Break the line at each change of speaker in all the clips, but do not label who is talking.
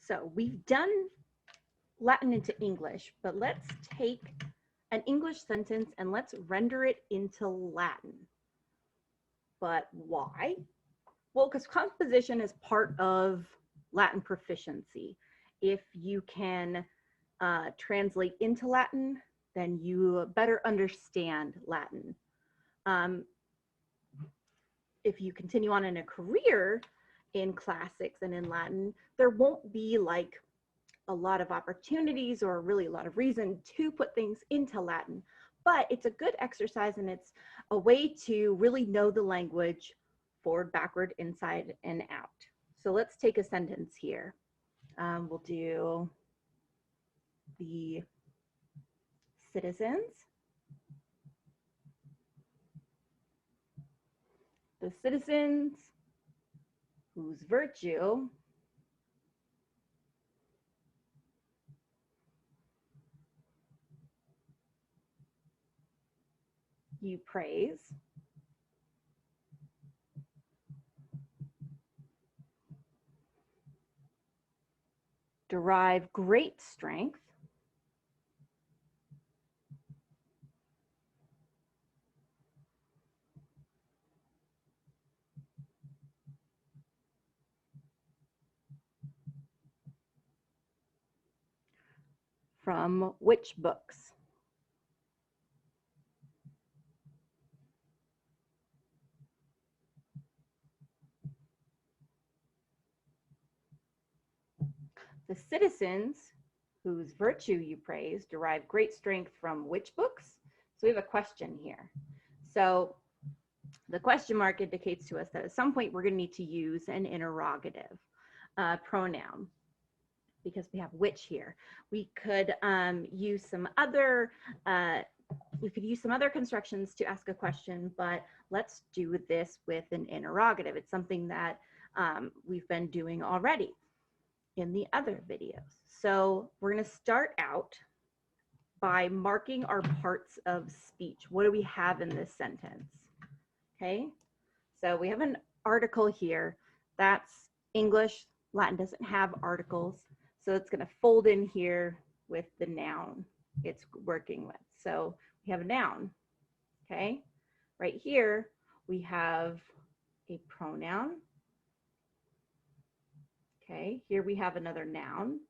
So we've done Latin into English, but let's take an English sentence and let's render it into Latin. But why? Well, because composition is part of Latin proficiency. If you can translate into Latin, then you better understand Latin. If you continue on in a career in classics and in Latin, there won't be like a lot of opportunities or really a lot of reason to put things into Latin, but it's a good exercise and it's a way to really know the language forward, backward, inside, and out. So let's take a sentence here. We'll do the citizens. The citizens whose virtue you praise derive great strength from which books? The citizens whose virtue you praise derive great strength from which books? So we have a question here. So the question mark indicates to us that at some point we're going to need to use an interrogative pronoun because we have which here. We could use some other constructions to ask a question, but let's do this with an interrogative. It's something that we've been doing already in the other videos. So we're going to start out by marking our parts of speech. What do we have in this sentence? Okay, so we have an article here. That's English. Latin doesn't have articles, so it's going to fold in here with the noun it's working with. So we have a noun. Okay, right here we have a pronoun. Okay, here we have another noun.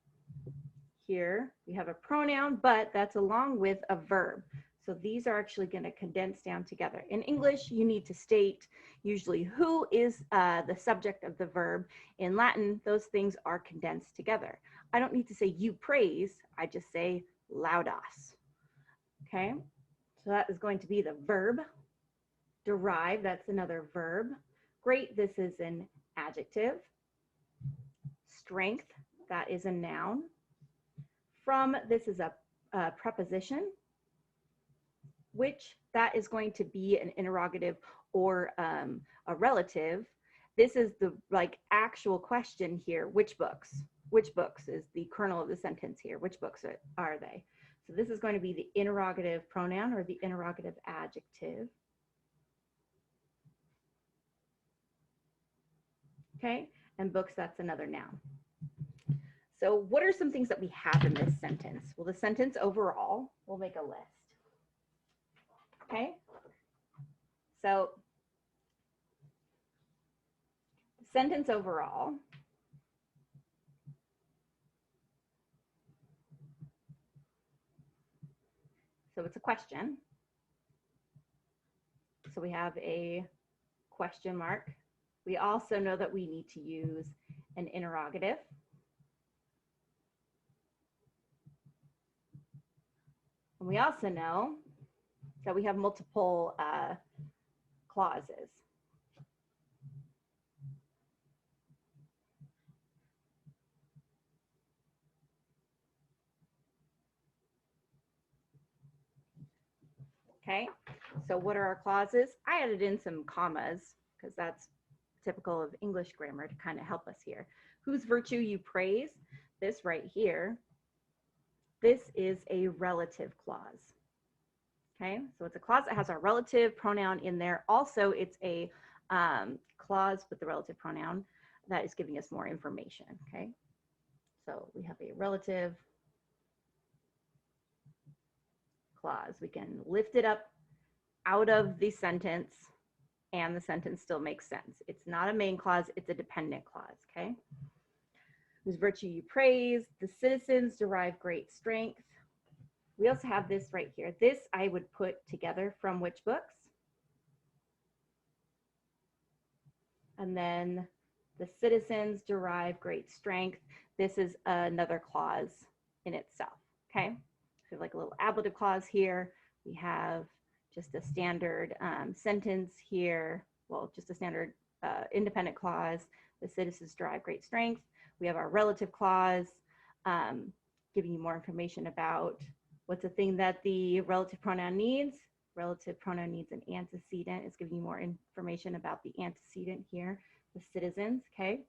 Here we have a pronoun, but that's along with a verb. So these are actually going to condense down together. In English, you need to state usually who is the subject of the verb. In Latin, those things are condensed together. I don't need to say you praise, I just say laudas. Okay, so that is going to be the verb. Derive, that's another verb. Great, this is an adjective. Strength, that is a noun. From, this is a preposition. Which, that is going to be an interrogative or a relative. This is the actual question here. Which books? Which books is the kernel of the sentence here. Which books are they? So this is going to be the interrogative pronoun or the interrogative adjective. Okay, and books, that's another noun. So what are some things that we have in this sentence? Well, the sentence overall, we'll make a list. Okay, so the sentence overall, so it's a question. So we have a question mark. We also know that we need to use an interrogative. And we also know that we have multiple clauses. Okay, so what are our clauses? I added in some commas because that's typical of English grammar to kind of help us here. Whose virtue you praise, this right here, this is a relative clause. Okay, so it's a clause that has our relative pronoun in there. Also, it's a clause with the relative pronoun that is giving us more information. Okay, So we have a relative clause. We can lift it up out of the sentence and the sentence still makes sense. It's not a main clause, it's a dependent clause, okay? Whose virtue you praise, the citizens derive great strength. We also have this right here. This I would put together from which books? And then the citizens derive great strength. This is another clause in itself, okay? So we have like a little ablative clause here. We have just a standard sentence here. Well, just a standard independent clause. The citizens derive great strength. We have our relative clause, giving you more information about what's the thing that the relative pronoun needs. Relative pronoun needs an antecedent. It's giving you more information about the antecedent here. The citizens, okay?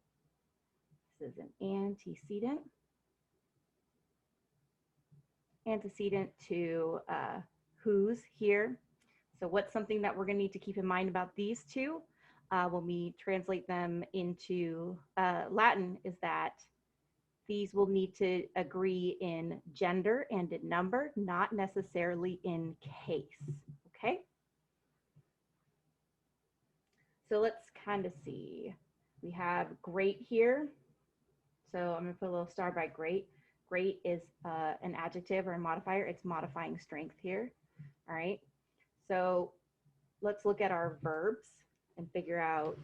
This is an antecedent. Antecedent to whose here. So what's something that we're going to need to keep in mind about these two when we translate them into Latin is that these will need to agree in gender and in number, not necessarily in case, okay? So let's kind of see. We have great here. So I'm going to put a little star by great. Great is an adjective or a modifier. It's modifying strength here, all right? So let's look at our verbs and figure out,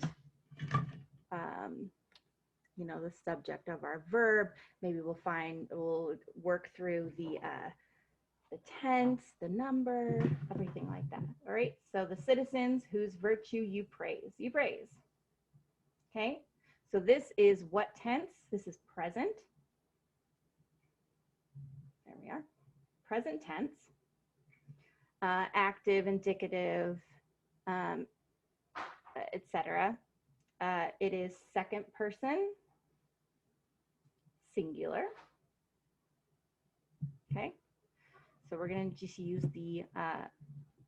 you know, the subject of our verb. Maybe we'll work through the tense, the number, everything like that. All right. So the citizens whose virtue you praise. You praise. Okay. So this is what tense? This is present. There we are. Present tense. Active, indicative, etc. It is second person, singular. Okay. So we're going to just use the,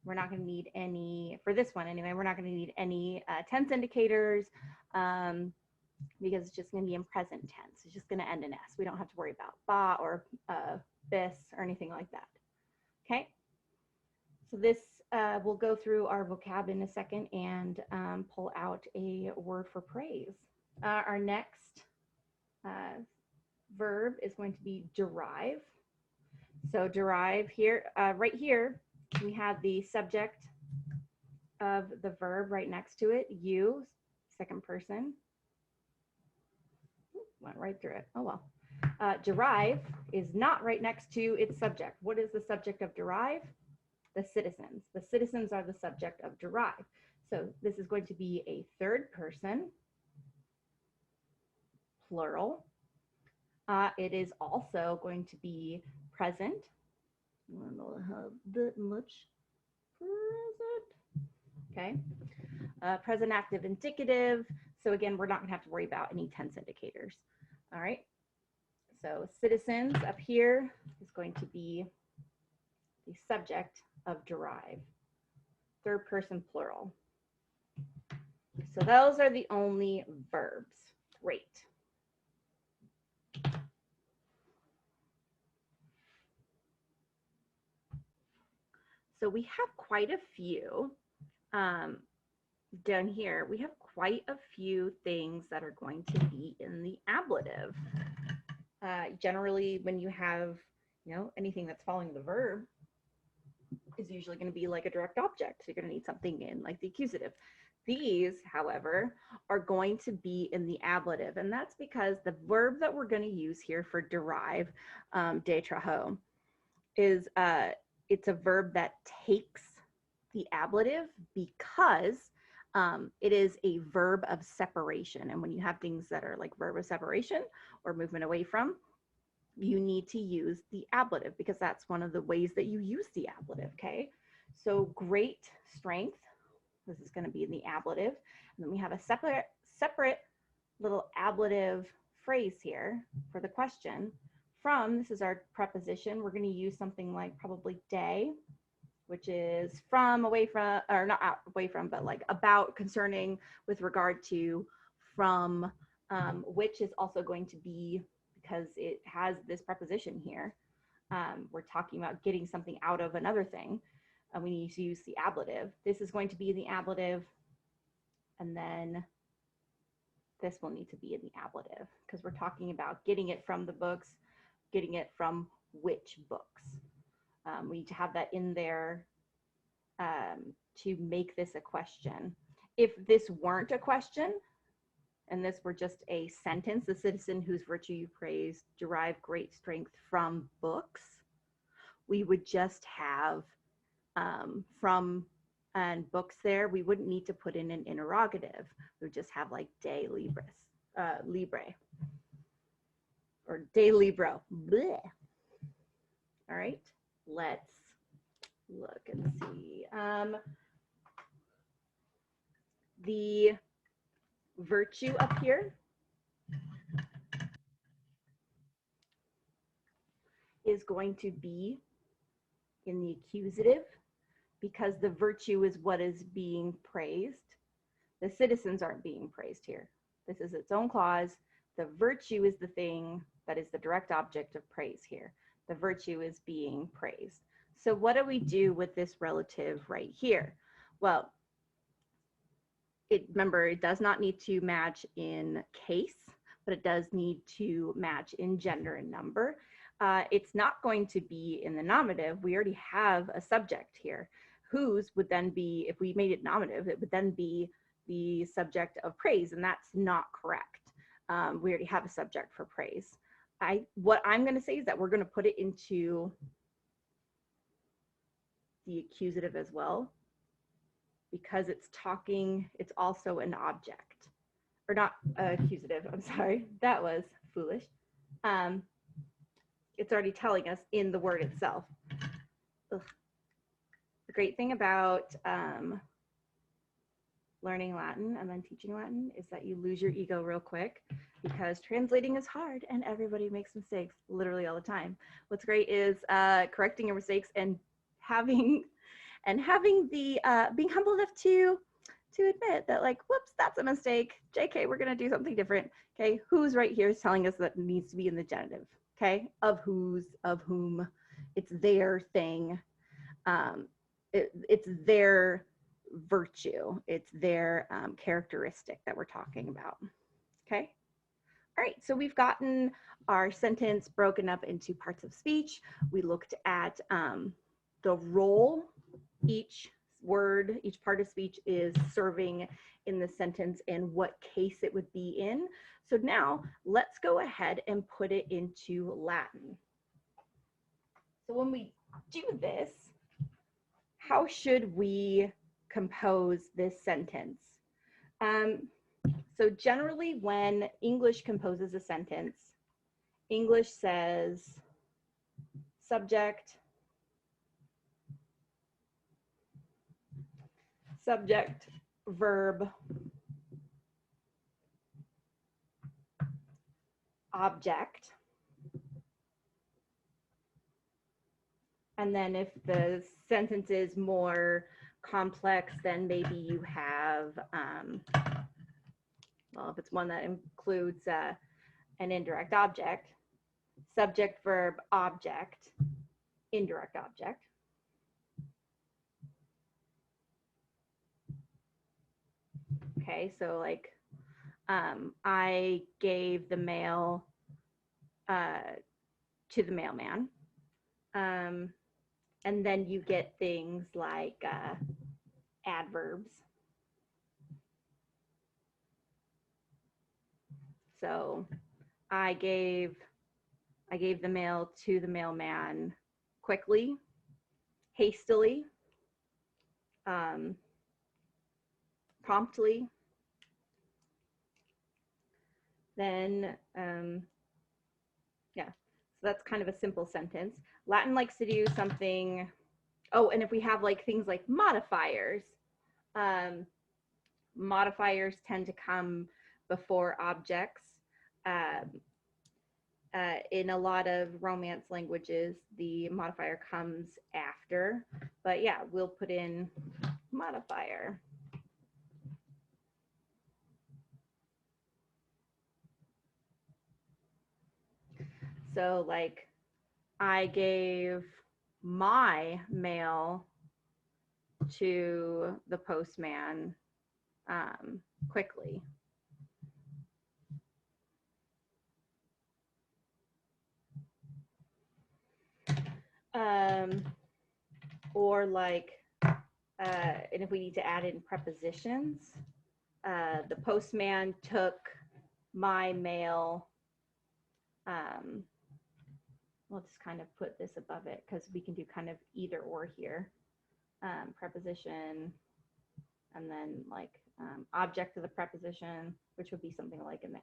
we're not going to need any, for this one anyway, we're not going to need any tense indicators because it's just going to be in present tense. It's just going to end in S. We don't have to worry about ba or bis or anything like that. Okay. So this, we'll go through our vocab in a second and pull out a word for praise. Our next verb is going to be derive. So derive here, right here, we have the subject of the verb right next to it, you, second person. Went right through it, oh well. Derive is not right next to its subject. What is the subject of derive? The citizens. The citizens are the subject of derive. So this is going to be a third person, plural. It is also going to be present. I don't know how that much present. Okay. Present active indicative. So again, we're not going to have to worry about any tense indicators. All right. So citizens up here is going to be the subject of derive. Third person plural. So those are the only verbs. Great. So we have quite a few down here. We have quite a few things that are going to be in the ablative. Generally, when you have, you know, anything that's following the verb is usually going to be like a direct object. So you're going to need something in like the accusative. These, however, are going to be in the ablative, and that's because the verb that we're going to use here for derive, detraho, is it's a verb that takes the ablative because it is a verb of separation. And when you have things that are like verb of separation or movement away from, you need to use the ablative because that's one of the ways that you use the ablative, okay? So great strength, this is going to be in the ablative. And then we have a separate little ablative phrase here for the question. From, this is our preposition. We're going to use something like probably day, which is from, away from, or not away from, but like about, concerning, with regard to, from, which is also going to be because it has this preposition here. We're talking about getting something out of another thing. We need to use the ablative. This is going to be in the ablative, and then this will need to be in the ablative because we're talking about getting it from the books, getting it from which books. We need to have that in there to make this a question. If this weren't a question, and this were just a sentence, the citizen whose virtue you praise derived great strength from books, we would just have from and books there. We wouldn't need to put in an interrogative. We would just have like de libris, libre, or de libro. Bleh. All right, let's look and see. The virtue up here is going to be in the accusative because the virtue is what is being praised. The citizens aren't being praised here. This is its own clause. The virtue is the thing that is the direct object of praise here. The virtue is being praised. So what do we do with this relative right here? Well, remember, it does not need to match in case, but it does need to match in gender and number. It's not going to be in the nominative. We already have a subject here. Whose would then be, if we made it nominative, it would then be the subject of praise, and that's not correct. We already have a subject for praise. What I'm going to say is that we're going to put it into the accusative as well, because it's talking, it's also an object, or not accusative, I'm sorry, that was foolish. It's already telling us in the word itself. Ugh. The great thing about learning Latin and then teaching Latin is that you lose your ego real quick, because translating is hard and everybody makes mistakes literally all the time. What's great is correcting your mistakes and having the being humble enough to admit that, like, whoops, that's a mistake. JK, we're gonna do something different. Okay, who's right here is telling us that it needs to be in the genitive. Okay, of whose, of whom, it's their thing. It's their virtue. It's their characteristic that we're talking about. Okay. All right, so we've gotten our sentence broken up into parts of speech. We looked at the role each word, each part of speech is serving in the sentence and what case it would be in. So now let's go ahead and put it into Latin. So when we do this, how should we compose this sentence? So generally when English composes a sentence, English says subject, verb, object. And then if the sentence is more complex, then maybe you have, well, if it's one that includes an indirect object, subject, verb, object, indirect object. Okay, so like I gave the mail to the mailman. And then you get things like adverbs. So I gave the mail to the mailman quickly, hastily, promptly. Then, yeah, so that's kind of a simple sentence. Latin likes to do something, oh, and if we have like things like modifiers, modifiers tend to come before objects. In a lot of Romance languages, the modifier comes after, but yeah, we'll put in modifier. So like, I gave my mail to the postman quickly. Or like, and if we need to add in prepositions, the postman took my mail. We'll just kind of put this above it because we can do kind of either or here. Preposition, and then like object of the preposition, which would be something like an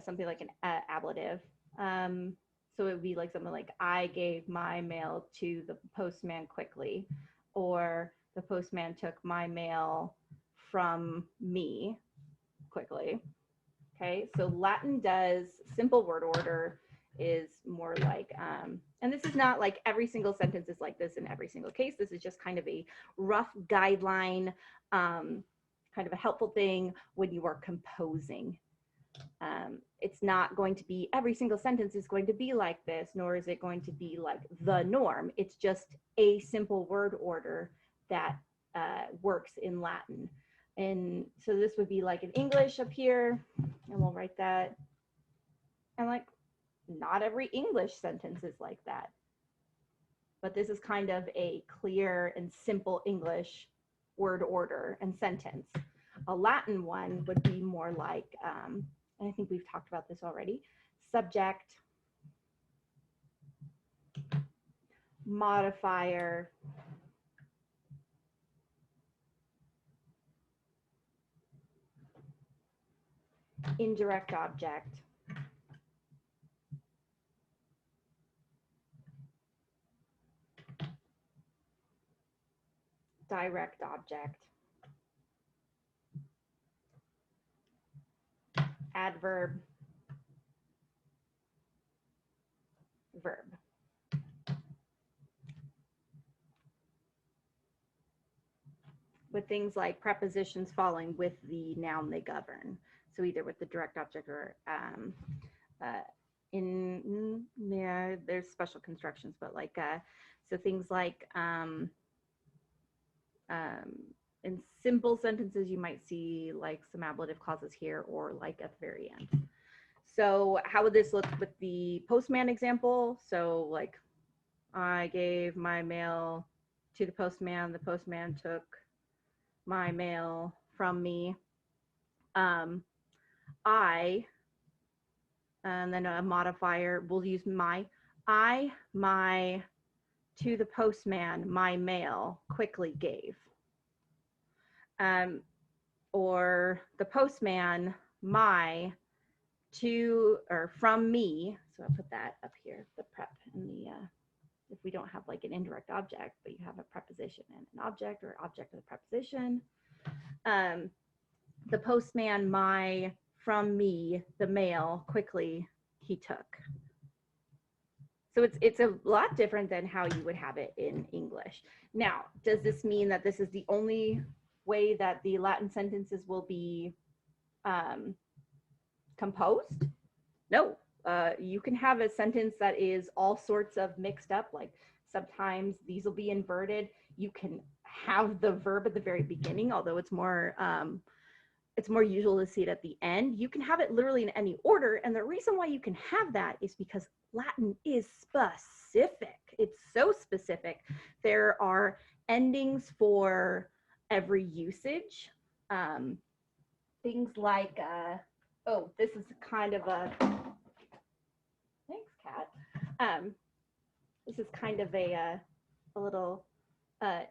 something like an ablative. So it would be like something like, I gave my mail to the postman quickly, or the postman took my mail from me quickly. Okay, so Latin does simple word order is more like, and this is not like every single sentence is like this in every single case. This is just kind of a rough guideline, kind of a helpful thing when you are composing. It's not going to be every single sentence is going to be like this, nor is it going to be like the norm. It's just a simple word order that works in Latin. And so this would be like in English up here, and we'll write that. And like, not every English sentence is like that. But this is kind of a clear and simple English word order and sentence. A Latin one would be more like, and I think we've talked about this already, subject, modifier, indirect object, direct object, adverb, verb. With things like prepositions following with the noun they govern. So either with the direct object or there's special constructions, but like, so things like in simple sentences, you might see like some ablative clauses here or like at the very end. So how would this look with the postman example? So like, I gave my mail to the postman took my mail from me. I, and then a modifier, we'll use my, my, to the postman, my mail quickly gave. Or the postman, my, to, or from me, so I'll put that up here, the prep and the, if we don't have like an indirect object, but you have a preposition and an object or object of the preposition. The postman, my, from me, the mail, quickly he took. So it's a lot different than how you would have it in English. Now, does this mean that this is the only way that the Latin sentences will be composed? No. You can have a sentence that is all sorts of mixed up, like sometimes these will be inverted. You can have the verb at the very beginning, although it's more usual to see it at the end. You can have it literally in any order, and the reason why you can have that is because Latin is specific. It's so specific. There are endings for every usage. Things like, oh, this is kind of a, thanks, Kat. This is kind of a little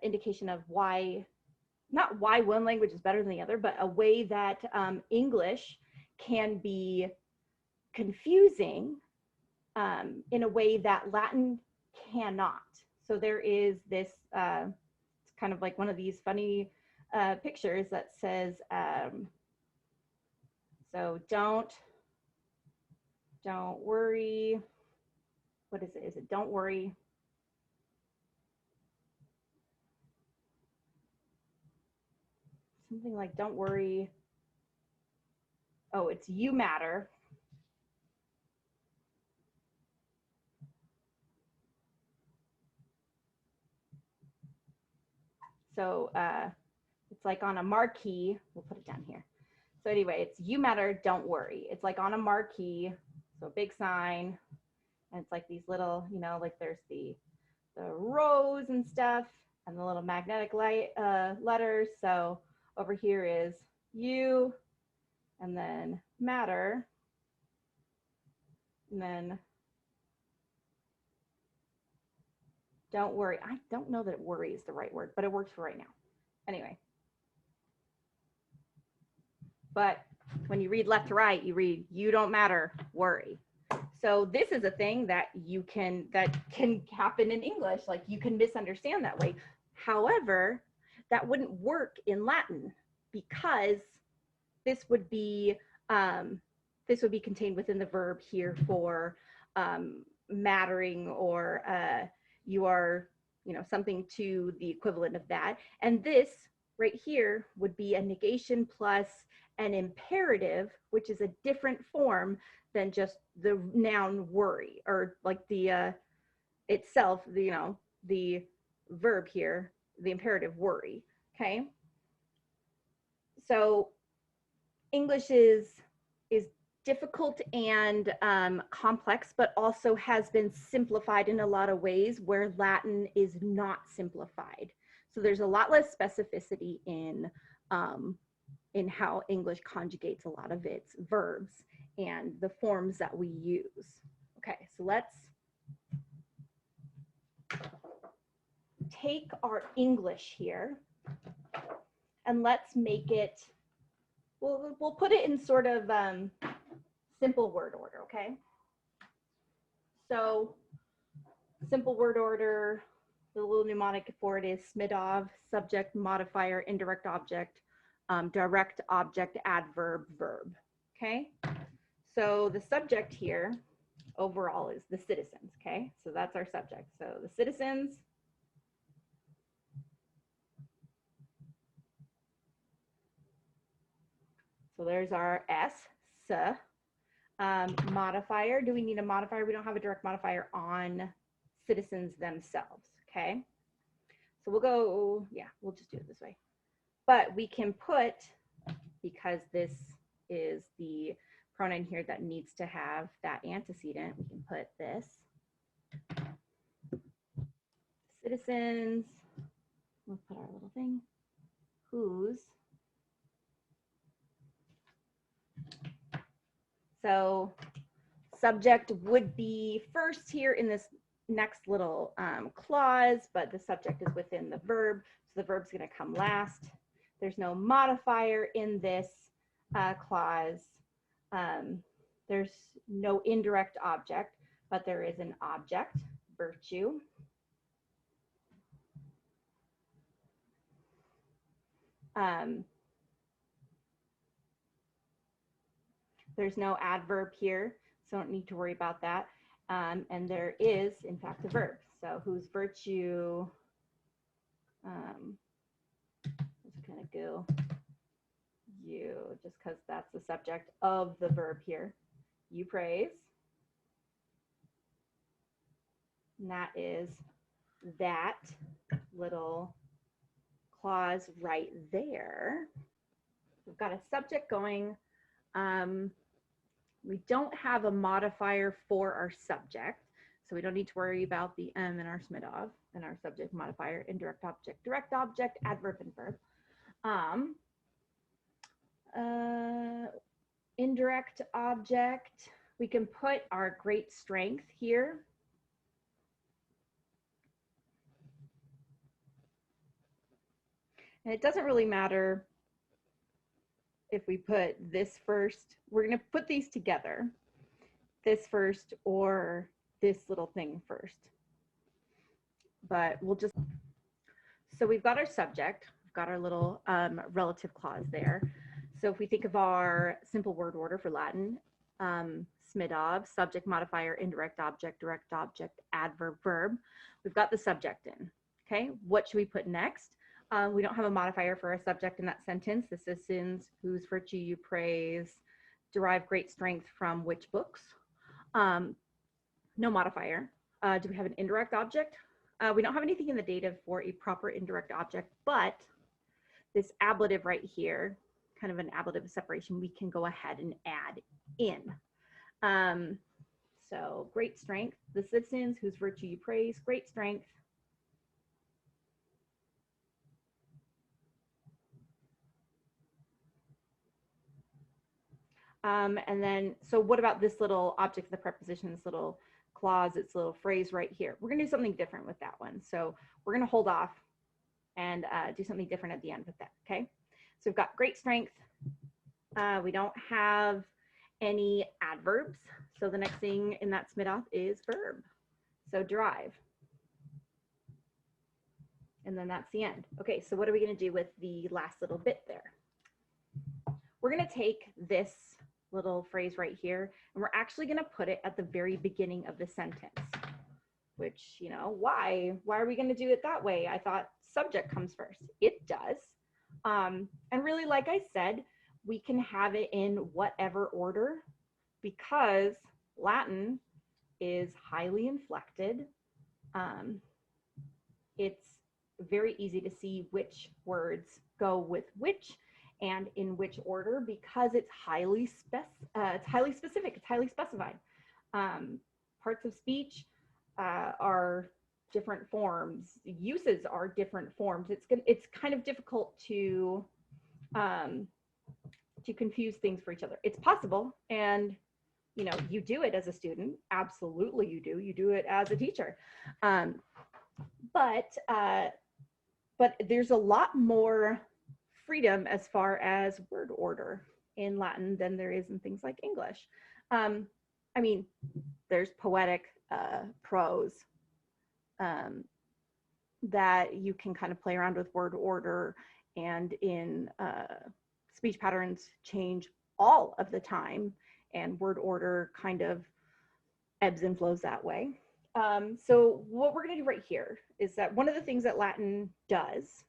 indication of why, not why one language is better than the other, but a way that English can be confusing in a way that Latin cannot. So there is this, it's kind of like one of these funny pictures that says, so don't worry. What is it? Is it don't worry? Something like don't worry. Oh, it's you matter. So it's like on a marquee. We'll put it down here. So anyway, it's you matter, don't worry. It's like on a marquee, so a big sign, and it's like these little, you know, like there's the rows and stuff, and the little magnetic light letters. So over here is you, and then matter, and then don't worry. I don't know that worry is the right word, but it works for right now. Anyway. But when you read left to right, you read, you don't matter, worry. So this is a thing that can happen in English. Like you can misunderstand that way. However, that wouldn't work in Latin because this would be contained within the verb here for mattering, or you are, you know, something to the equivalent of that. And this right here would be a negation plus an imperative, which is a different form than just the noun worry, or like the itself, the, you know, the verb here, the imperative worry. Okay. So English is difficult and complex, but also has been simplified in a lot of ways where Latin is not simplified. So there's a lot less specificity in how English conjugates a lot of its verbs and the forms that we use. Okay, so let's take our English here and let's make it, we'll put it in sort of simple word order, okay? So simple word order, the little mnemonic for it is SMIDOV, subject, modifier, indirect object, direct object, adverb, verb, okay? So the subject here overall is the citizens, okay? So that's our subject. So the citizens, so there's our S, modifier. Do we need a modifier? We don't have a direct modifier on citizens themselves, okay? So we'll go, yeah, we'll just do it this way. But we can put, because this is the pronoun here that needs to have that antecedent, we can put this. Citizens, we'll put our little thing, whose. So subject would be first here in this next little clause, but the subject is within the verb, so the verb's going to come last. There's no modifier in this clause. There's no indirect object, but there is an object, virtue. There's no adverb here, so don't need to worry about that. And there is, in fact, a verb. So whose virtue, just kind of go you, just because that's the subject of the verb here. You praise. And that is that little clause right there. We've got a subject going. We don't have a modifier for our subject, so we don't need to worry about the M in our SMIDOV and our subject modifier, indirect object, direct object, adverb, and verb. Indirect object, we can put our great strength here. And it doesn't really matter if we put this first. We're going to put these together, this first or this little thing first. But we'll just, so we've got our subject, we've got our little relative clause there. So if we think of our simple word order for Latin, SMIDOV, subject, modifier, indirect object, direct object, adverb, verb, we've got the subject in. Okay, what should we put next? We don't have a modifier for our subject in that sentence. The citizens whose virtue you praise derive great strength from which books? No modifier. Do we have an indirect object? We don't have anything in the dative for a proper indirect object, but this ablative right here, kind of an ablative separation, we can go ahead and add in. So great strength, the citizens whose virtue you praise, great strength. And then, so what about this little object of the preposition, this little clause, its little phrase right here? We're gonna do something different with that one. So we're gonna hold off and do something different at the end with that, okay? So we've got great strength. We don't have any adverbs. So the next thing in that SMIT-off is verb. So drive. And then that's the end. Okay, so what are we gonna do with the last little bit there? We're gonna take this little phrase right here, and we're actually gonna put it at the very beginning of the sentence, which, you know, why are we gonna do it that way? I thought subject comes first. It does. And really, like I said, we can have it in whatever order because Latin is highly inflected. It's very easy to see which words go with which and in which order because it's highly specific, it's highly specified. Parts of speech are different forms, uses are different forms. It's kind of difficult to confuse things for each other. It's possible, and you know, you do it as a student, absolutely you do it as a teacher. But there's a lot more freedom as far as word order in Latin than there is in things like English. I mean, there's poetic prose that you can kind of play around with word order, and in speech patterns change all of the time, and word order kind of ebbs and flows that way. So what we're going to do right here is that one of the things that Latin does,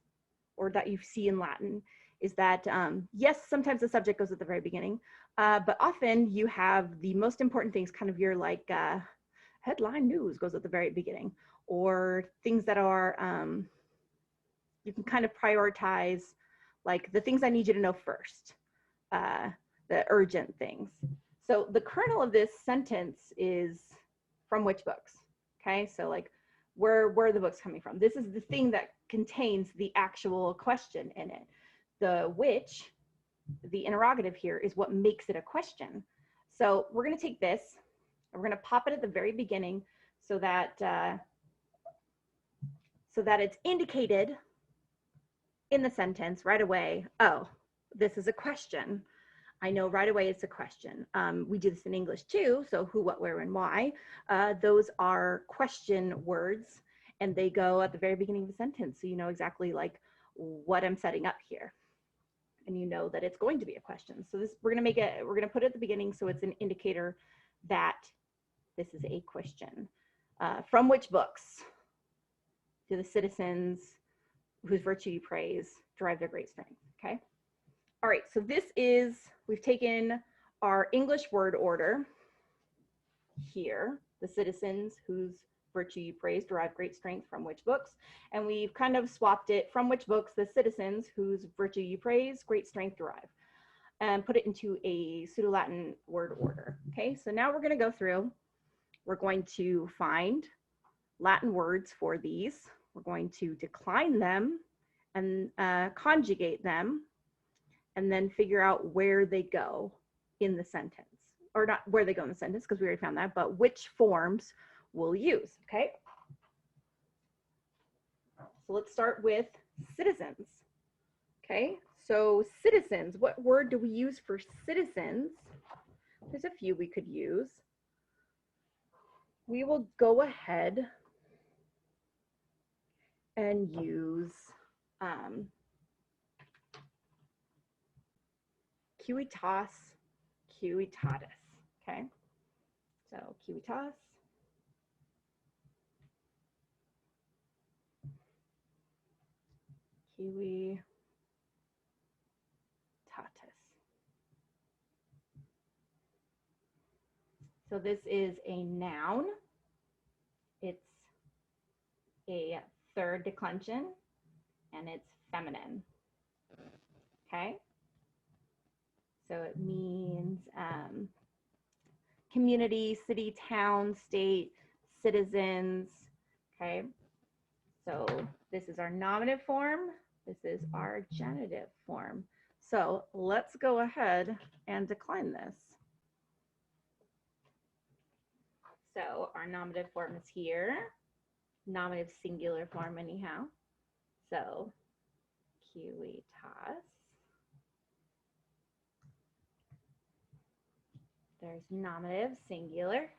or that you see in Latin, is that, yes, sometimes the subject goes at the very beginning, but often you have the most important things, kind of your like headline news goes at the very beginning, or things that are, you can kind of prioritize, like the things I need you to know first, the urgent things. So the kernel of this sentence is from which books? Okay, so like where are the books coming from? This is the thing that contains the actual question in it. The which, the interrogative here, is what makes it a question. So we're going to take this and we're going to pop it at the very beginning so that it's indicated in the sentence right away. Oh, this is a question. I know right away it's a question. We do this in English too. So who, what, where, and why. Those are question words, and they go at the very beginning of the sentence. So you know exactly like what I'm setting up here. And you know that it's going to be a question. So this, we're going to put it at the beginning so it's an indicator that this is a question. From which books do the citizens whose virtue you praise derive their great strength? Okay. All right, so this is, we've taken our English word order here, the citizens whose virtue you praise derive great strength from which books, and we've kind of swapped it from which books the citizens whose virtue you praise great strength derive, and put it into a Pseudo-Latin word order. Okay, so now we're going to go through, we're going to find Latin words for these, we're going to decline them and conjugate them, and then figure out where they go in the sentence, or not where they go in the sentence because we already found that, but which forms we'll use, okay? So let's start with citizens, okay? So citizens, what word do we use for citizens? There's a few we could use. We will go ahead and use civitas, civitatis, okay? So civitas, civitatis. So this is a noun. It's a third declension, and it's feminine. Okay? So it means community, city, town, state, citizens. Okay? So this is our nominative form. This is our genitive form. So let's go ahead and decline this. So our nominative form is here. Nominative singular form anyhow. So civitas. There's nominative singular.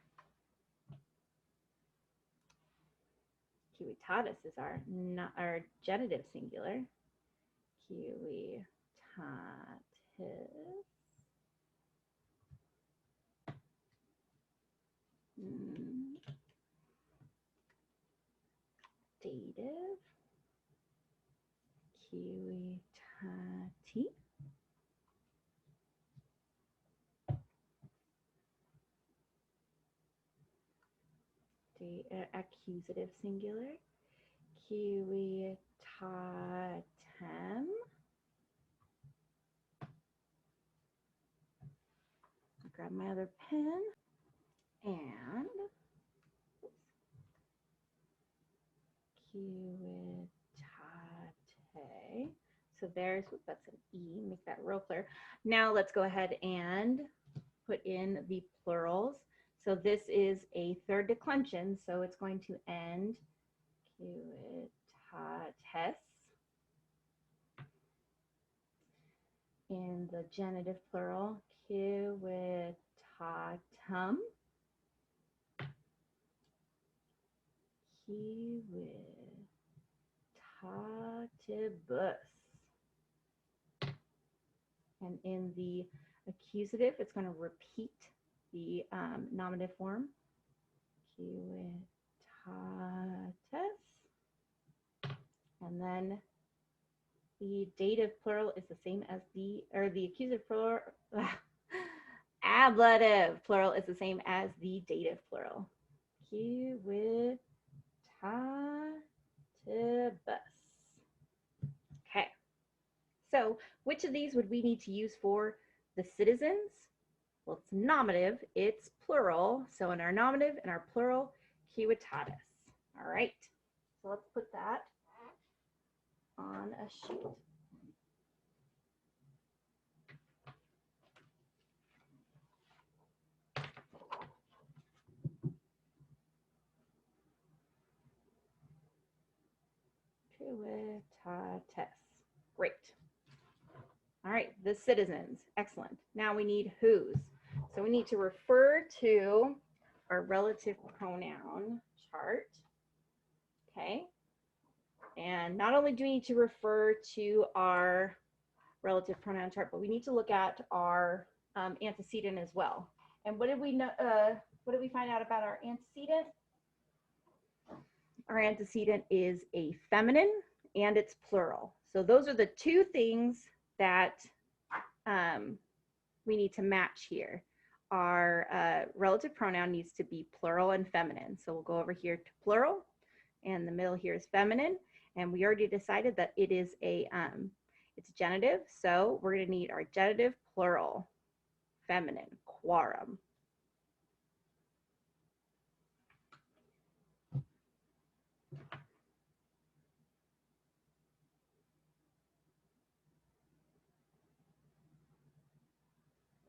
Civitatis is our genitive singular. Civitatis. Dative. Civitati. Accusative singular. Civitatem. Grab my other pen. And civitate. So there's, that's an E, make that real clear. Now let's go ahead and put in the plurals. So this is a third declension, so it's going to end civitates. In the genitive plural, civitatum. Civitatibus. And in the accusative, it's going to repeat the nominative form. Civitatis. And then the dative plural is the same as the accusative plural. Ablative plural is the same as the dative plural. Civitatis. Okay. So which of these would we need to use for the citizens? Well, it's nominative, it's plural. So in our nominative and our plural, civitatis. All right. So let's put that on a sheet. Civitatis. Great. All right, the citizens. Excellent. Now we need whose. So we need to refer to our relative pronoun chart. Okay. And not only do we need to refer to our relative pronoun chart, but we need to look at our antecedent as well. And what did we know? What did we find out about our antecedent? Our antecedent is a feminine and it's plural. So those are the two things that we need to match here. Our relative pronoun needs to be plural and feminine. So we'll go over here to plural, and the middle here is feminine. And we already decided that it is it's genitive. So we're going to need our genitive plural, feminine, quorum.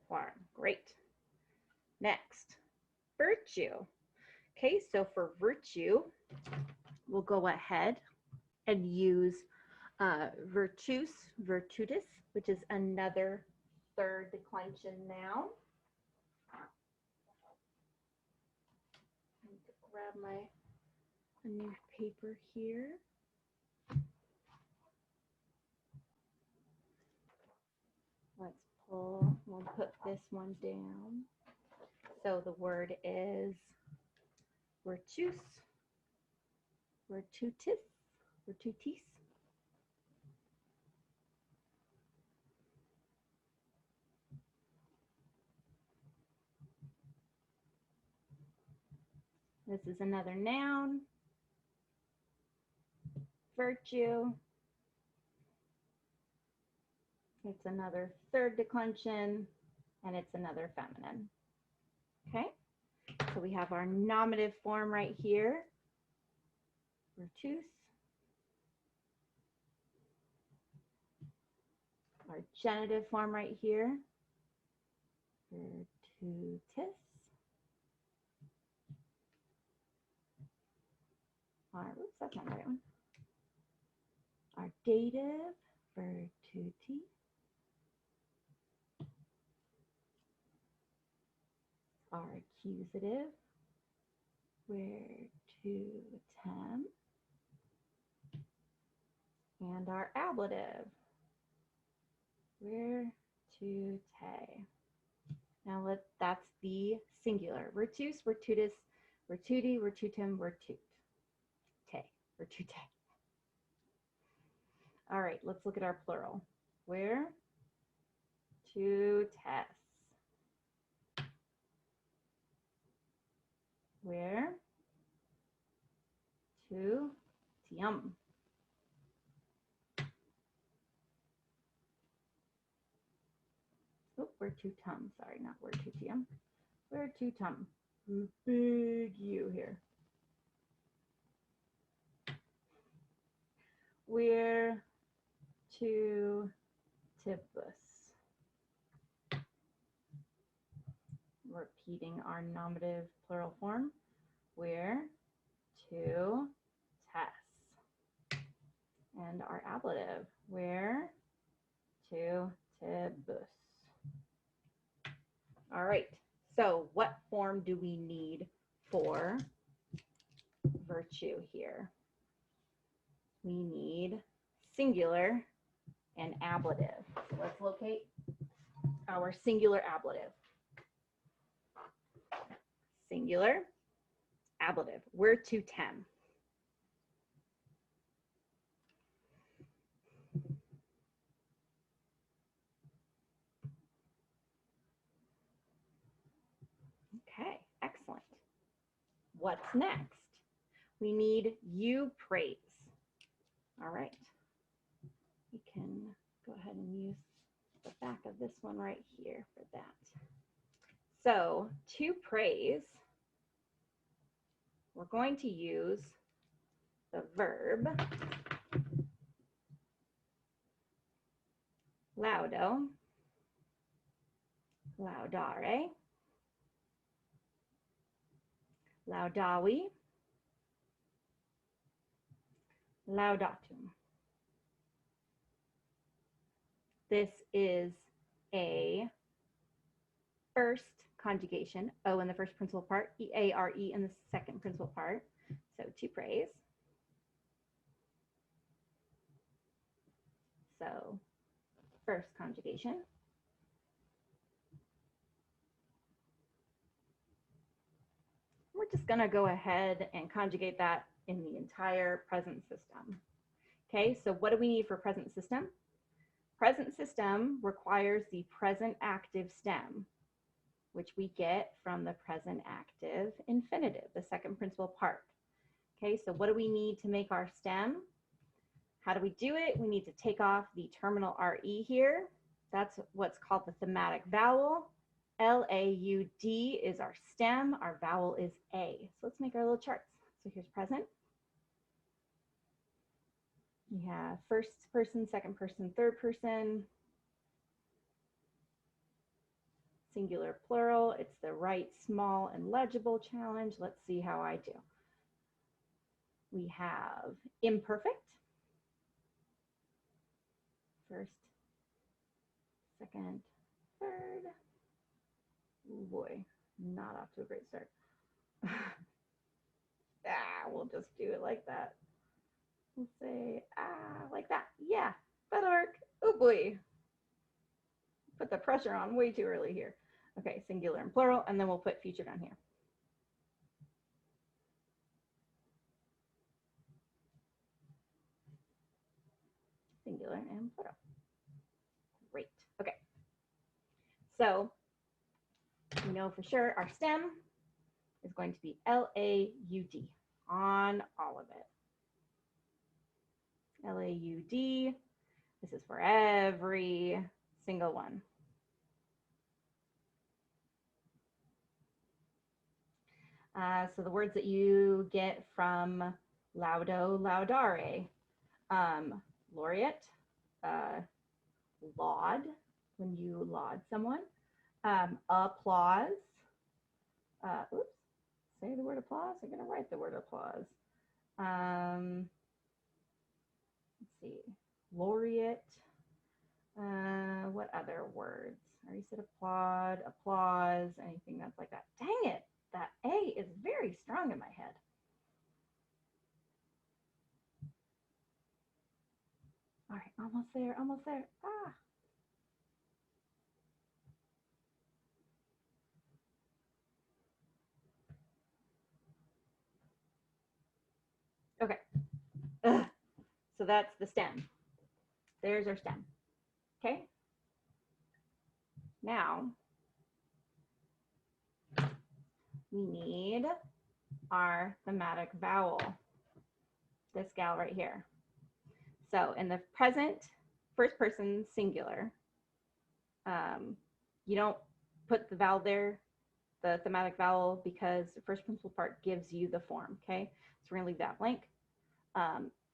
Quorum. Great. Next, virtue. Okay, so for virtue, we'll go ahead and use virtus, virtutis, which is another third declension noun. I need to grab my newspaper here. Let's pull, we'll put this one down. So the word is virtus, virtutis, virtutis. This is another noun. virtue. It's another third declension, and it's another feminine. Okay, so we have our nominative form right here, virtus. Our genitive form right here, virtutis. Oops, that's not the right one. Our dative, virtuti. Our accusative, virtutem. And our ablative, virtute. Now that's the singular. Virtus, virtutis, virtuti, virtutum, virtute. Virtute. All right, let's look at our plural. Virtutes. Virtutium. Oh, virtutum. Sorry, not virtutium. Virtutum. Big U here. Virtutibus. Repeating our nominative plural form. Virtutes. And our ablative. Virtutibus. All right, so what form do we need for virtue here? We need singular and ablative. So let's locate our singular ablative. Singular, ablative. Virtutem. Okay, excellent. What's next? We need you praise. All right. We can go ahead and use the back of this one right here for that. So to praise, we're going to use the verb laudo, laudare, laudavi, laudatum. This is a first conjugation, O in the first principal part, E-A-R-E in the second principal part. So to praise. So first conjugation. We're just going to go ahead and conjugate that in the entire present system. Okay, so what do we need for present system? Present system requires the present active stem, which we get from the present active infinitive, the second principal part. Okay, so what do we need to make our stem? How do we do it? We need to take off the terminal RE here. That's what's called the thematic vowel. L-A-U-D is our stem. Our vowel is A. So let's make our little charts. So here's present. We have first person, second person, third person. Singular, plural. It's the right, small, and legible challenge. Let's see how I do. We have imperfect. First, second, third. Oh boy, not off to a great start. We'll just do it like that. We'll say, like that. Yeah, that'll work. Oh boy. Put the pressure on way too early here. Okay, singular and plural, and then we'll put future down here. Singular and plural. Great. Okay. So we know for sure our stem is going to be L-A-U-D on all of it. L-A-U-D. This is for every single one. So the words that you get from laudo, laudare, laureate, laud, when you laud someone, applause, oops, say the word applause, I'm gonna write the word applause. Let's see, laureate, what other words? I already said applaud, applause, anything that's like that. Dang it, that A is very strong in my head. All right, almost there, almost there. Ah. Okay. Ugh. So that's the stem. There's our stem. Okay. Now we need our thematic vowel. This gal right here. So in the present first person singular, you don't put the vowel there, the thematic vowel, because the first principal part gives you the form. Okay. So we're gonna leave that blank.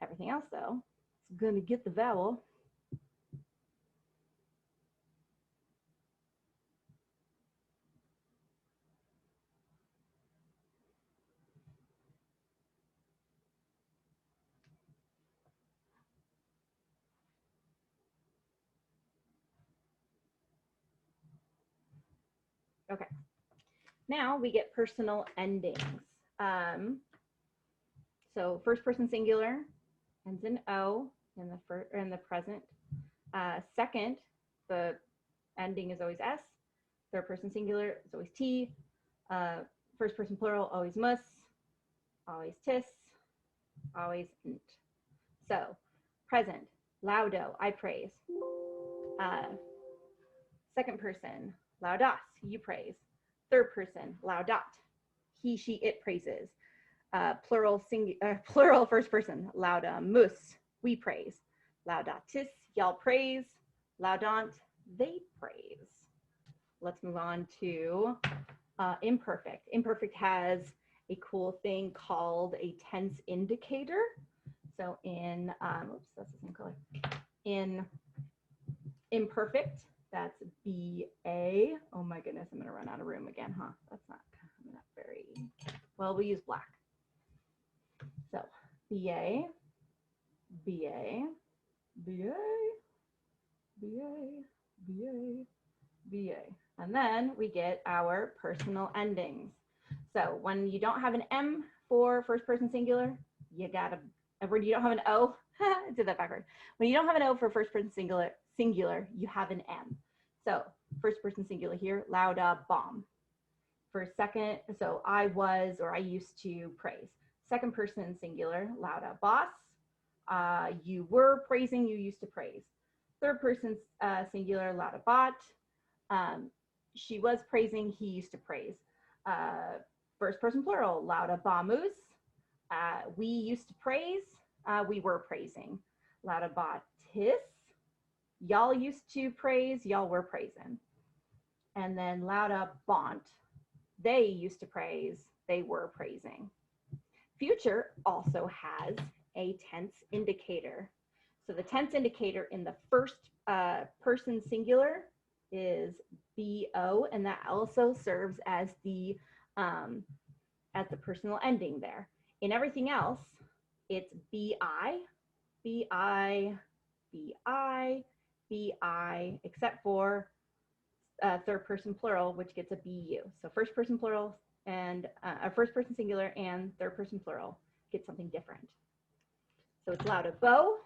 Everything else though, it's gonna get the vowel. Okay. Now we get personal endings. So first person singular ends in O in the present. Second, the ending is always S. Third person singular is always T. First person plural, always mus, always tis, always nt. So present, laudo, I praise. Second person, laudas, you praise. Third person, laudat, he, she, it praises. Plural first person, laudamus, we praise. Laudatis, y'all praise. Laudant, they praise. Let's move on to imperfect. Imperfect has a cool thing called a tense indicator. So in, oops, that's the same color. In imperfect, that's B-A. Oh my goodness, I'm gonna run out of room again, huh? That's not very, well, we use black. So B-A, B-A, B-A, B-A, B-A, B-A. And then we get our personal endings. So when you don't have an M for first person singular, you gotta, when you don't have an O, I did that backward. When you don't have an O for first person singular, you have an M. So first person singular here, lauda bomb. For second, so I was or I used to praise. Second person singular, lauda boss. You were praising, you used to praise. Third person singular, lauda bot. She was praising, he used to praise. First person plural, lauda bamus. We used to praise, we were praising. Lauda batis. Y'all used to praise, y'all were praising. And then lauda bont. They used to praise, they were praising. Future also has a tense indicator. So the tense indicator in the first person singular is BO, and that also serves as the personal ending there. In everything else, it's BI, BI, BI, BI, except for third person plural, which gets a BU. So first person plural and first person singular and third person plural get something different. So it's lauda bo,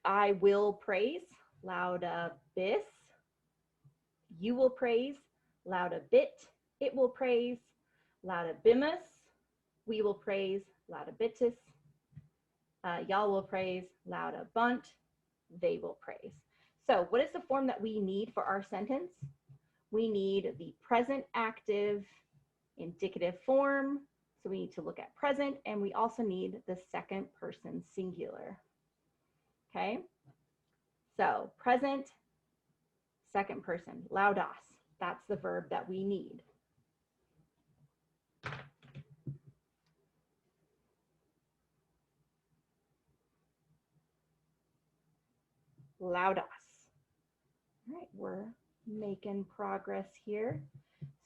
I will praise, lauda bis, you will praise, lauda bit, it will praise, lauda bimus, we will praise, lauda bitus, y'all will praise, lauda bunt, they will praise. So what is the form that we need for our sentence? We need the present active indicative form, So we need to look at present, and we also need the second person singular. Okay, so present, second person, laudas. That's the verb that we need. Laudas. All right, we're making progress here.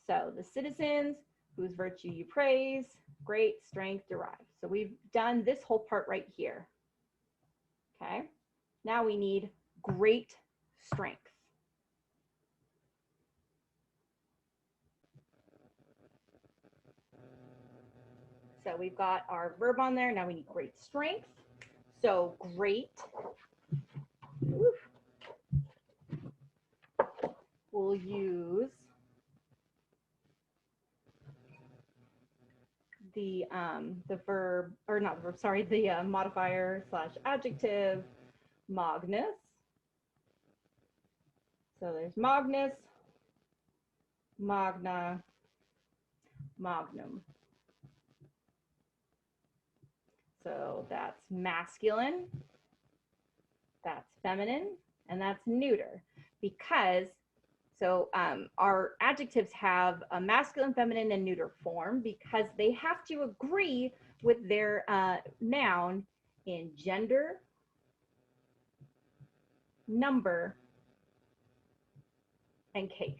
So the citizens whose virtue you praise, great strength derive. So we've done this whole part right here. Okay, now we need great strength. So we've got our verb on there. Now we need great strength. So great. Oof. We'll use the verb, or not the verb, sorry, the modifier slash adjective, magnus. So there's magnus, magna, magnum. So that's masculine, that's feminine, and that's neuter. Because, so our adjectives have a masculine, feminine, and neuter form because they have to agree with their noun in gender, number, and case.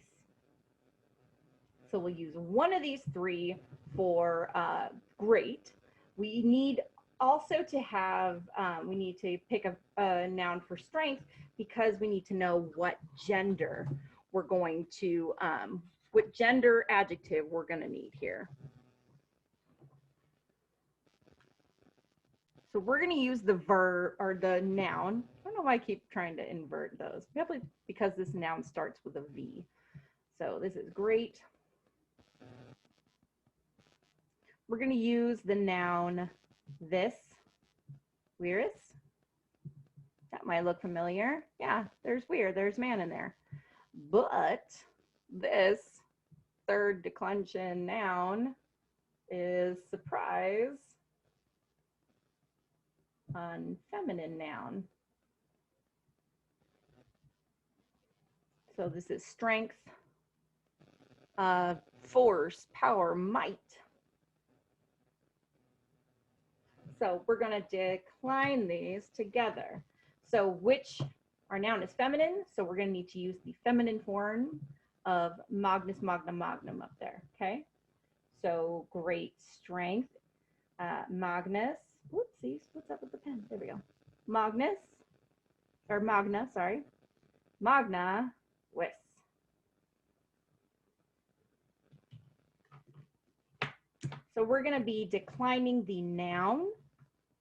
So we'll use one of these three for great. We need also to have, we need to pick a noun for strength because we need to know what gender we're going to, what gender adjective we're going to need here. So we're going to use the verb or the noun. I don't know why I keep trying to invert those. Probably because this noun starts with a V. So this is great. We're going to use the noun this, virus. That might look familiar. Yeah, there's weird, there's man in there. But this third declension noun is surprise, unfeminine noun. So this is strength, force, power, might. So we're going to decline these together. So which, our noun is feminine, so we're going to need to use the feminine form of magnus, magna, magnum up there, okay? So great strength, magnus, whoopsies, what's up with the pen? There we go. Magnus, or magna, sorry. Magna, wis. So we're going to be declining the noun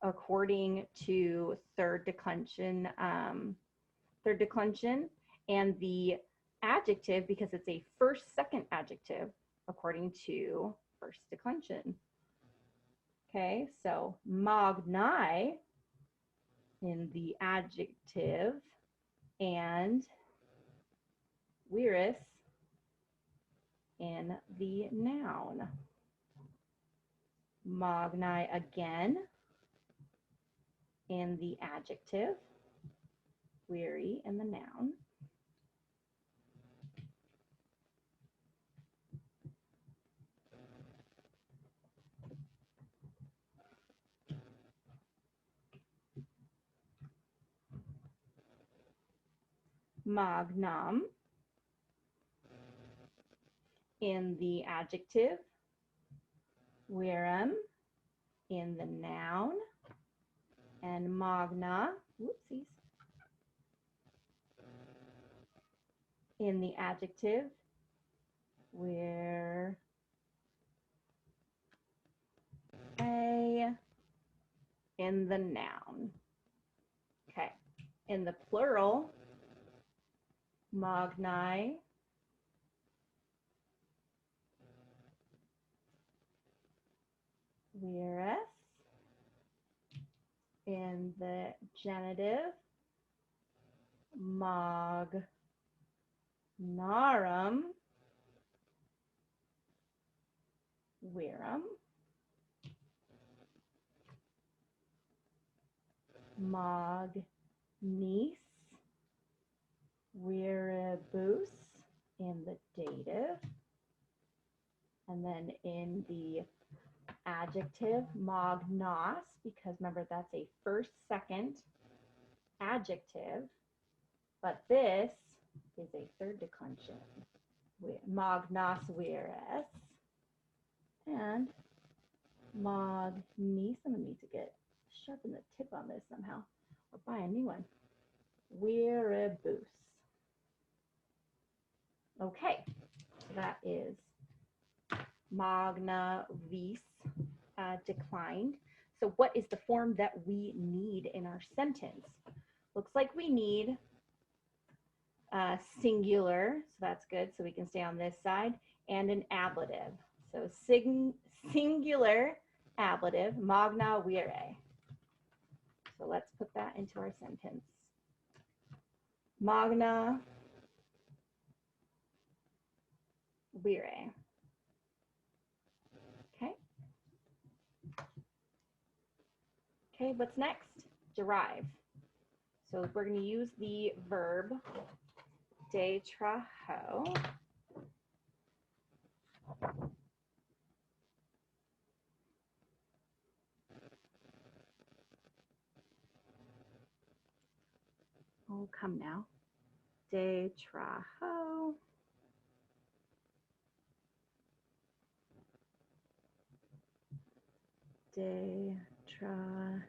according to third declension, and the adjective because it's a first, second adjective according to first declension. Okay, so magni in the adjective and virus in the noun. Magni again in the adjective, weary in the noun. Magnum in the adjective, virum in the noun, and magna, whoopsies, in the adjective, where a in the noun. Okay, in the plural, magni, virus. In the genitive, magnarum, virum. Magnis, viribus in the dative. And then in the adjective, magnos, because remember that's a first, second adjective, but this is a third declension. Magnos virus and magnes. I'm gonna need to sharpen the tip on this somehow or buy a new one. Viribus. Okay, so that is magna vis declined. So what is the form that we need in our sentence? Looks like we need singular, so that's good, so we can stay on this side, and an ablative. So singular ablative, magna vire. So let's put that into our sentence. Magna vire. Okay. Okay, what's next? Derive. So we're going to use the verb detraho. Oh, come now. Detraho. Detrahere.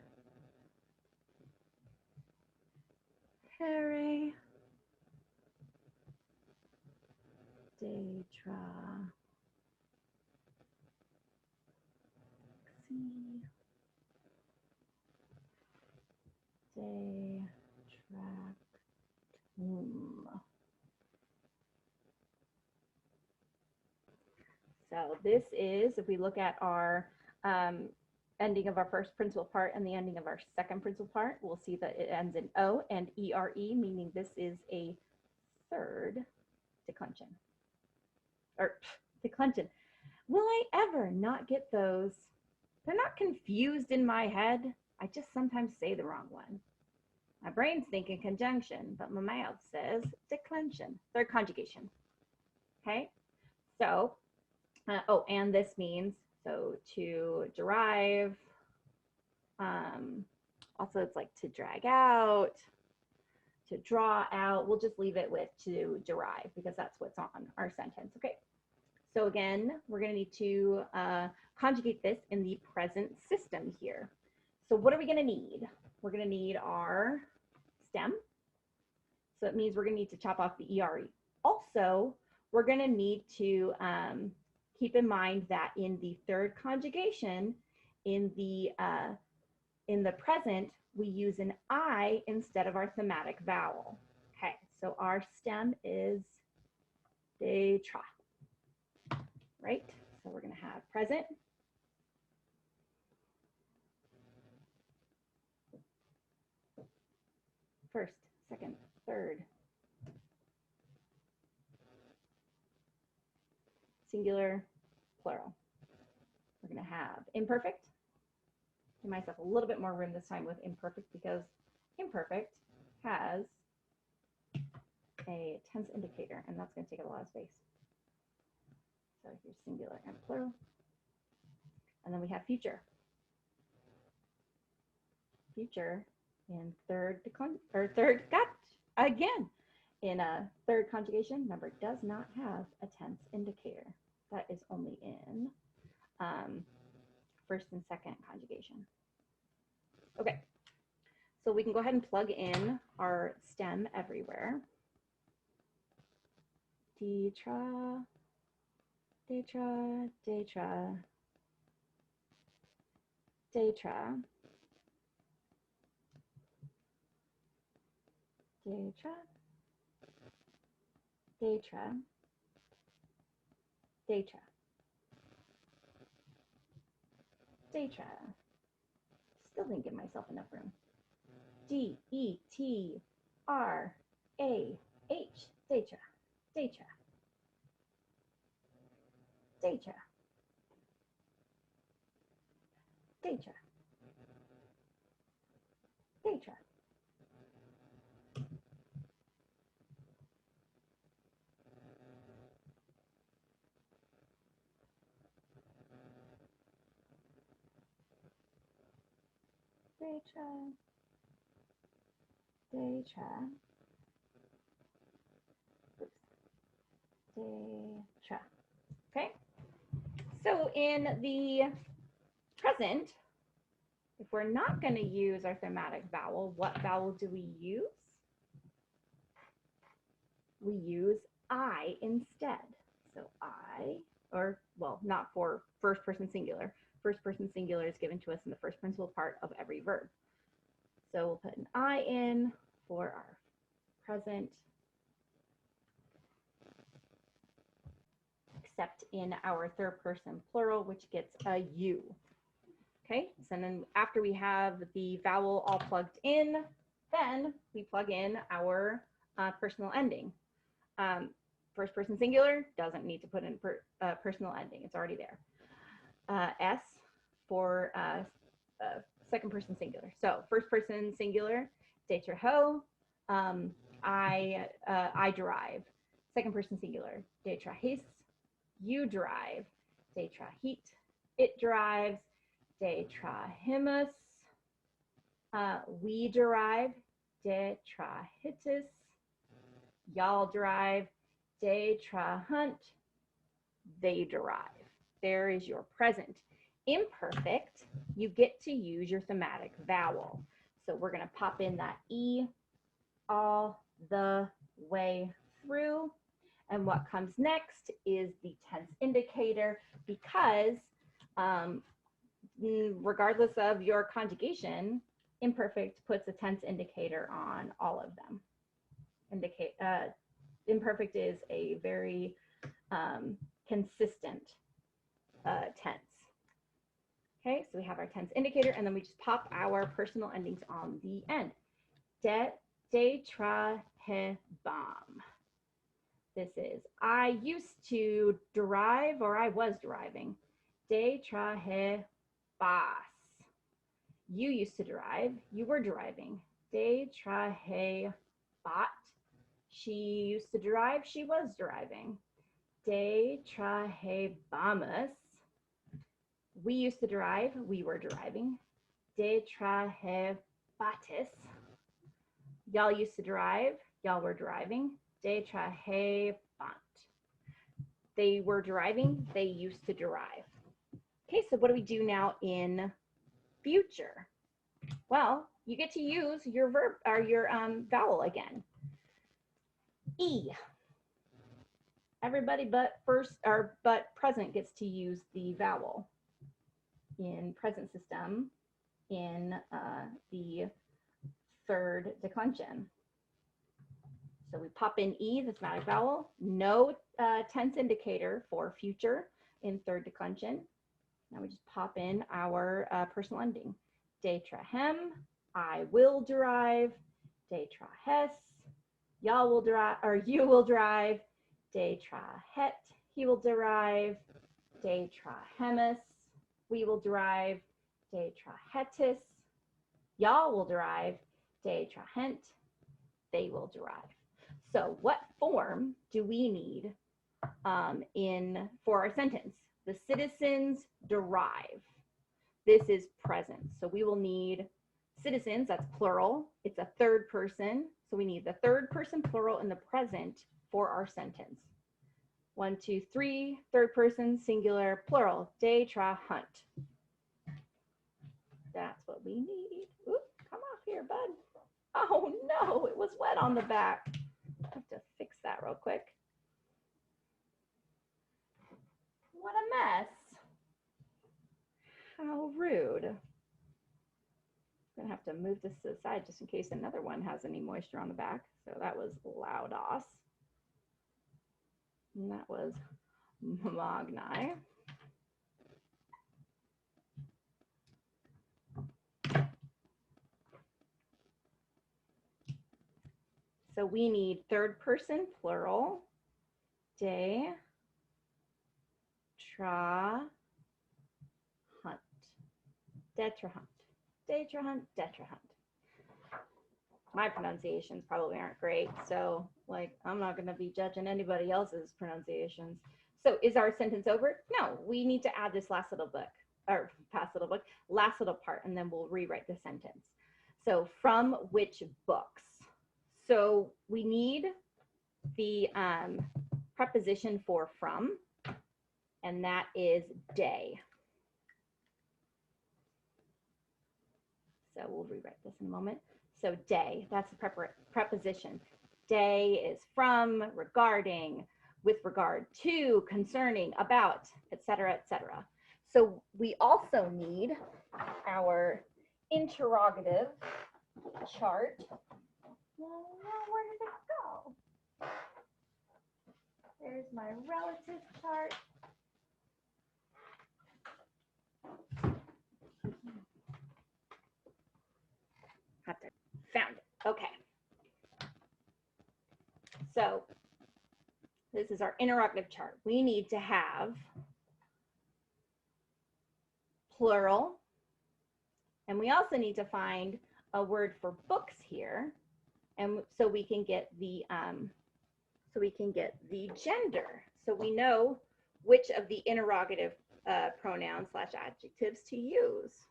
So this is, if we look at our ending of our first principal part and the ending of our second principal part, we'll see that it ends in O and ERE, meaning this is a third declension. Or declension. Will I ever not get those? They're not confused in my head. I just sometimes say the wrong one. My brain's thinking conjunction, but my mouth says declension. Third conjugation. Okay? So, oh, and this means, so to derive, also it's like to drag out, to draw out. We'll just leave it with to derive because that's what's on our sentence. Okay. So again, we're going to need to conjugate this in the present system here. So what are we going to need? We're going to need our stem. So it means we're going to need to chop off the ERE. Also, we're going to need to keep in mind that in the third conjugation, in the present, we use an I instead of our thematic vowel. Okay, so our stem is detra. Right? So we're going to have present. First, second, third. Singular, plural. We're going to have imperfect. Give myself a little bit more room this time with imperfect because imperfect has a tense indicator, and that's going to take a lot of space. So here's singular and plural. And then we have future. Future in third, in a third conjugation, remember, does not have a tense indicator. That is only in first and second conjugation. Okay, so we can go ahead and plug in our stem everywhere. Detra, detra, detra, detra, detra, detra, detra, detra. Still didn't give myself enough room. D-E-T-R-A-H, detra, detra, detra, detra, detra, Detra. Detra. Detra. Detra. Okay. So in the present, if we're not going to use our thematic vowel, what vowel do we use? We use I instead. So I, or well, not for first person singular. First person singular is given to us in the first principal part of every verb. So we'll put an I in for our present, except in our third person plural, which gets a U. Okay, so then after we have the vowel all plugged in, then we plug in our personal ending. First person singular doesn't need to put in personal ending. It's already there. S for second person singular. So first person singular, detra ho, I derive. Second person singular, detra his, you derive. Detra heat, it derives. Detrahimus, we derive. Detrahitis, y'all derive. Detrahunt, they derive. There is your present. Imperfect, you get to use your thematic vowel. So we're going to pop in that E all the way through. And what comes next is the tense indicator, because regardless of your conjugation, imperfect puts a tense indicator on all of them. Imperfect is a very consistent tense. Okay, so we have our tense indicator, and then we just pop our personal endings on the end. Detrahebam. This is I used to derive, or I was deriving. Detrahebas. You used to derive, you were deriving. Detrahebat. She used to derive, she was deriving. Detrahebamus. We used to derive, we were deriving. Detrahebatis. Y'all used to derive, y'all were deriving. Detrahebant. They were deriving, they used to derive. Okay, so what do we do now in future? Well, you get to use your verb or your vowel again. E. Everybody but present gets to use the vowel in present system in the third declension. So we pop in E, the thematic vowel, no tense indicator for future in third declension. Now we just pop in our personal ending. Detrahem, I will derive. Detrahes, y'all will derive, or you will derive. Detrahet, he will derive. Detrahemus, we will derive. Detrahetis, y'all will derive. Detrahent, they will derive. So what form do we need for our sentence? The citizens derive. This is present. So we will need citizens, that's plural. It's a third person. So we need the third person plural in the present for our sentence. 1, 2, 3, third person, singular, plural. Detrahunt. That's what we need. Oop, come off here, bud. Oh no, it was wet on the back. I have to fix that real quick. What a mess. How rude. I'm gonna have to move this to the side just in case another one has any moisture on the back. So that was Laudos. And that was Magni. So we need third person plural. Detrahunt. Detrahunt. Detrahunt. Detrahunt. my pronunciations probably aren't great. So like, I'm not going to be judging anybody else's pronunciations. So is our sentence over? No, we need to add this last little book, or last little part, and then we'll rewrite the sentence. So from which books? So we need the preposition for from, and that is day. So we'll rewrite this in a moment. So day, that's the preposition. Day is from, regarding, with regard to, concerning, about, etc., etc. So we also need our interrogative chart. Well, where did it go? There's my relative chart. Found it. Okay. So this is our interrogative chart. We need to have plural, and we also need to find a word for books here, and so we can get the gender. So we know which of the interrogative pronouns / adjectives to use.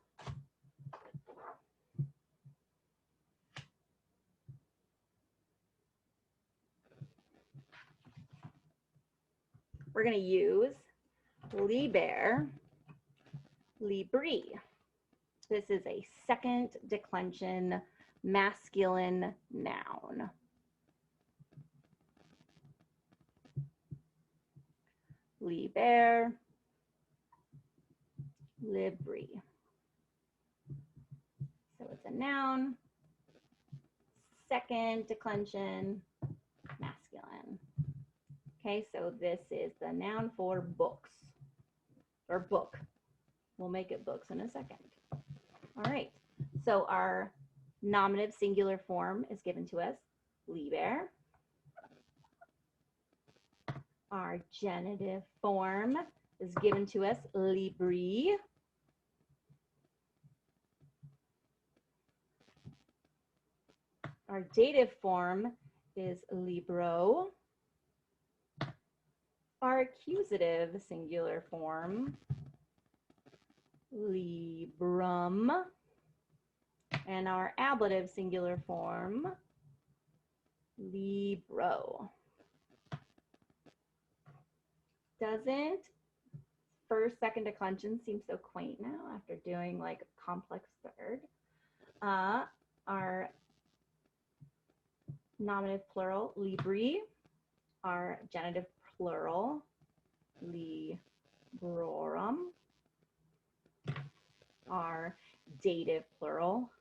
We're going to use liber, libri. This is a second declension masculine noun. Liber, libri. So it's a noun, second declension masculine. Okay, so this is the noun for books, or book. We'll make it books in a second. All right, so our nominative singular form is given to us, liber. Our genitive form is given to us, libri. Our dative form is libro. Our accusative singular form, librum. And our ablative singular form, libro. Doesn't first, second declension seem so quaint now after doing like a complex third? Our nominative plural, libri. Our genitive plural, librorum. Our dative plural,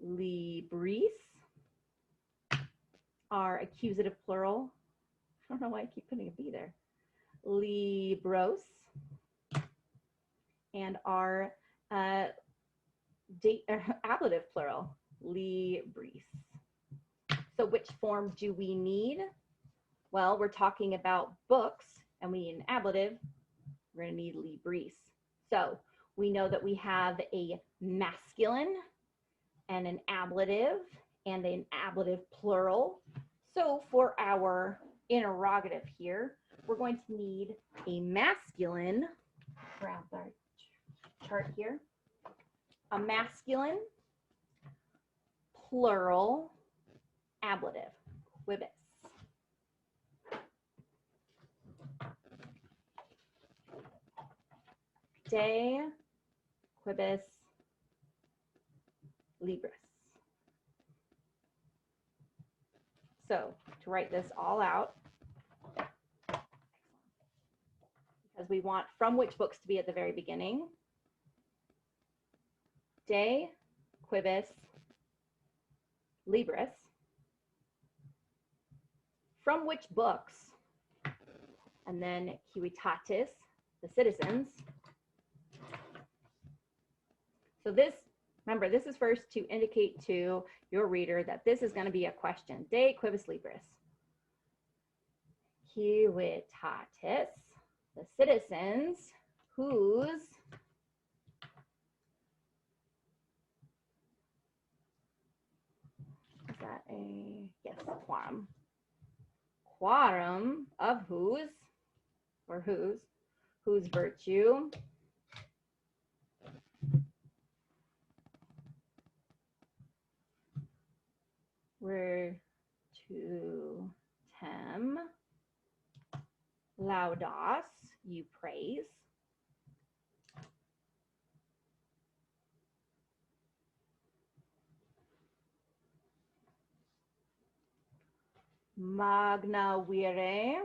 libris. Our accusative plural, I don't know why I keep putting a B there, libros. And our ablative plural, libris. So which form do we need? Well, we're talking about books, and we need an ablative. We're going to need libris. So we know that we have a masculine and an ablative and an ablative plural. So for our interrogative here, we're going to need a masculine, grab our chart here, a masculine plural ablative, quibus. De quibus libris. So to write this all out, because we want from which books to be at the very beginning, de quibus libris. From which books, and then civitatis, the citizens. So this, remember, this is first to indicate to your reader that this is going to be a question. De quibus libris. Civitatis, the citizens whose Yes, quorum. Quorum of whose, or whose virtue virtutem laudas, you praise. Magna vire,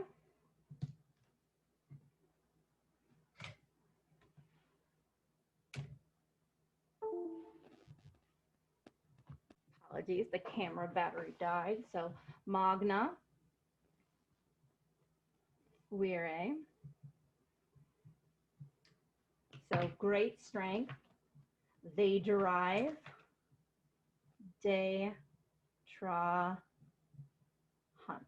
apologies, the camera battery died. So magna vire, so great strength. They derive de tra hunt.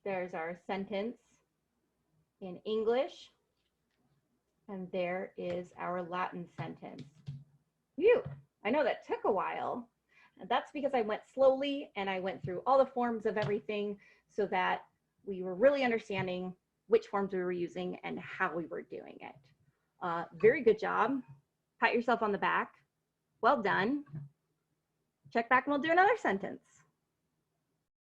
There's our sentence in English, and there is our Latin sentence. Phew, I know that took a while. That's because I went slowly and I went through all the forms of everything so that we were really understanding which forms we were using and how we were doing it. Very good job. Pat yourself on the back. Well done. Check back and we'll do another sentence.